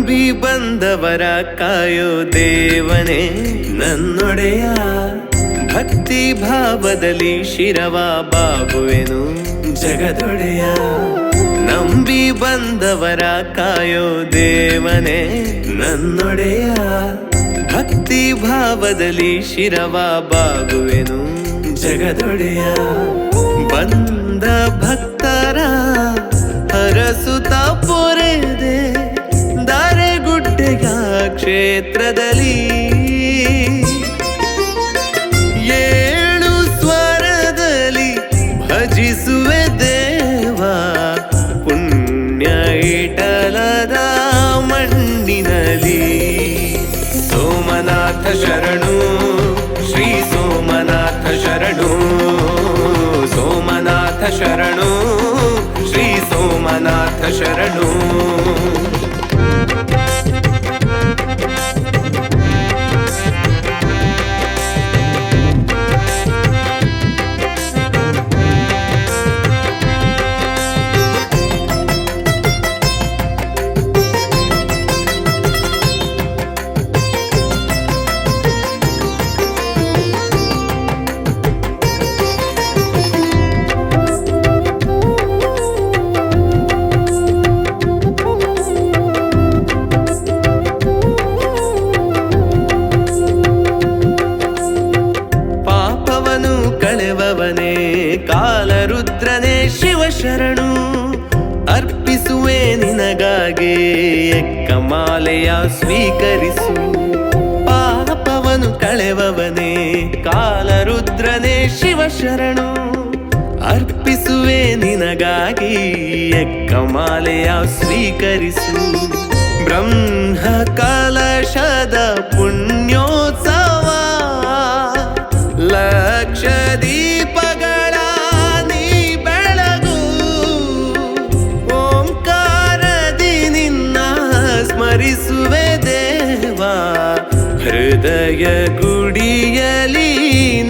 ನಂಬಿ ಬಂದವರ ಕಾಯೋ ದೇವನೇ ನನ್ನೊಡೆಯ, ಭಕ್ತಿ ಭಾವದಲ್ಲಿ ಶಿರವ ಬಾಗುವೆನು ಜಗದೊಡೆಯ. ನಂಬಿ ಬಂದವರ ಕಾಯೋ ದೇವನೇ ನನ್ನೊಡೆಯ, ಭಕ್ತಿ ಭಾವದಲ್ಲಿ ಶಿರವ ಬಾಗುವೆನು ಜಗದೊಡೆಯ. ಬಂದ ಭಕ್ತರ ಹರಸುತ್ತ ಪೊರೆದೆ ದಾರೆಗುಡ್ಡೆಯ ಕ್ಷೇತ್ರದಲ್ಲಿ, ಏಳು ಸ್ವರದಲ್ಲಿ ಭಜಿಸುವೆ ದೇವ, ಪುಣ್ಯ ಇಟಲದ ಮಣ್ಣಿನಲ್ಲಿ. ಸೋಮನಾಥ ಶರಣು ಶ್ರೀ ಸೋಮನಾಥ ಶರಣು, ಸೋಮನಾಥ ಶರಣು ಶ್ರೀ ಸೋಮನಾಥ ಶರಣು. ಕಾಲರುದ್ರನೇ ಶಿವ ಶರಣು, ಅರ್ಪಿಸುವೆ ನಿನಗಾಗೆ ಎಕ್ಕಮಾಲೆಯ ಸ್ವೀಕರಿಸು. ಪಾಪವನು ಕಳೆವವನೇ ಕಾಲರುದ್ರನೇ ಶಿವ ಶರಣು, ಅರ್ಪಿಸುವೆ ನಿನಗಾಗಿ ಎಕ್ಕಮಾಲೆಯ ಸ್ವೀಕರಿಸು. ಬ್ರಹ್ಮ ಕಲಶದ ಪುಣ್ಯೋತ್ಸವ, ಲಕ್ಷ ದೀಪಗಳ ನೀ ಬೆಳಗು. ಓಂಕಾರದಿ ನಿನ್ನ ಸ್ಮರಿಸುವೆ ದೇವ, ಹೃದಯ ಗುಡಿಯಲಿ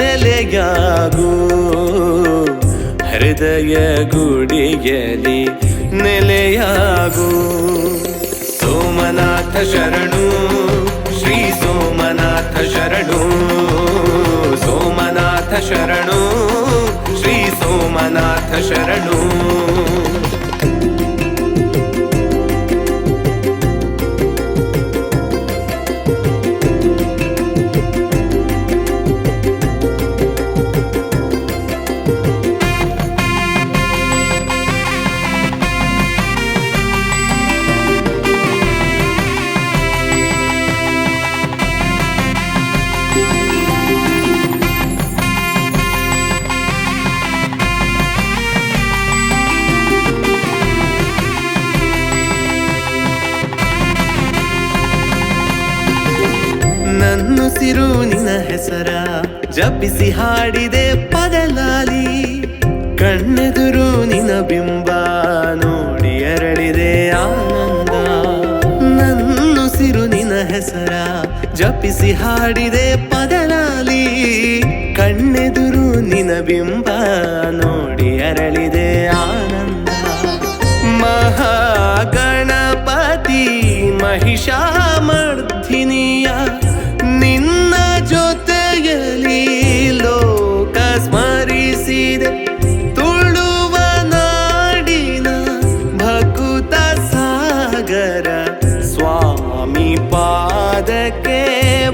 ನೆಲೆಯಾಗು. ಹೃದಯ ಗುಡಿಯಲಿ ನೆಲೆಯಾಗು. ಸೋಮನಾಥ ಶರಣು ಶ್ರೀ ಸೋಮನಾಥ ಶರಣು, ಸೋಮನಾಥ ಶರಣು ಶ್ರೀ ಸೋಮನಾಥ ಶರಣು. ನನ್ನುಸಿರು ನಿನ್ನ ಹೆಸರ ಜಪಿಸಿ ಹಾಡಿದೆ ಪದಲಾಲಿ, ಕಣ್ಣೆದುರು ನಿನ್ನ ಬಿಂಬ ನೋಡಿ ಅರಳಿದೆ ಆನಂದ. ನನ್ನುಸಿರು ನಿನ್ನ ಹೆಸರ ಜಪಿಸಿ ಹಾಡಿದೆ ಪದಲಾಲಿ, ಕಣ್ಣೆದುರು ನಿನ್ನ ಬಿಂಬ ನೋಡಿ ಅರಳಿದೆ ಆನಂದ. ಮಹಾಗಣಪತಿ ಮಹಿಷಾಮರ್ಧಿನಿಯ ನಿನ್ನ ಜೊತೆಯಲ್ಲಿ ಲೋಕ ಸ್ಮರಿಸಿದೆ. ತುಳುವ ನಾಡಿನ ಭಕುತ ಸಾಗರ ಸ್ವಾಮಿ ಪಾದಕ್ಕೆ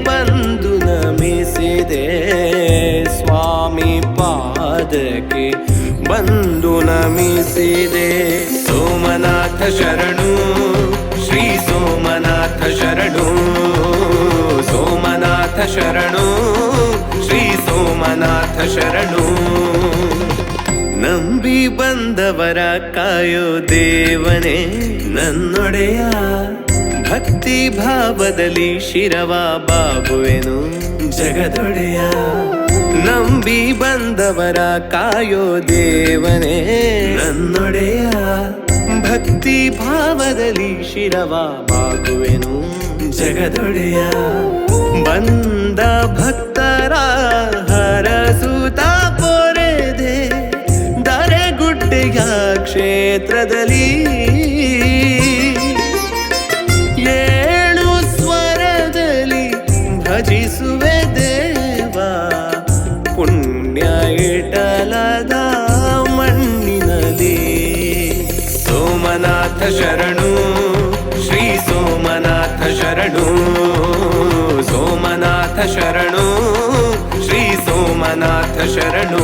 ಬಂದು ನಮಿಸಿದೆ. ಸ್ವಾಮಿ ಪಾದಕ್ಕೆ ಬಂದು ನಮಿಸಿದೆ. ಸೋಮನಾಥ ಶರಣು ಶ್ರೀ ಸೋಮನಾಥ ಶರಣು, ಸೋಮನಾಥ ಶರಣು ಶ್ರೀ ಸೋಮನಾಥ ಶರಣು. ನಂಬಿ ಬಂದವರ ಕಾಯೋ ದೇವನೇ ನನ್ನೊಡೆಯ, ಭಕ್ತಿ ಭಾವದಲ್ಲಿ ಶಿರವ ಬಾಗುವೆನು ಜಗದೊಡೆಯ. ನಂಬಿ ಬಂದವರ ಕಾಯೋ ದೇವನೇ ನನ್ನೊಡೆಯ, ಭಕ್ತಿ ಭಾವದಲ್ಲಿ ಶಿರವ ಬಾಗುವೆನು ಜಗದೊಡೆಯ. ಬಂದ ಭಕ್ತರ ಹರಸುತ್ತ ಪೊರೆದೆ ದಾರೆಗುಡ್ಡೆಯ ಕ್ಷೇತ್ರದಲ್ಲಿ, ಸೋಮನಾಥ ಶರಣು ಶ್ರೀ ಸೋಮನಾಥ ಶರಣು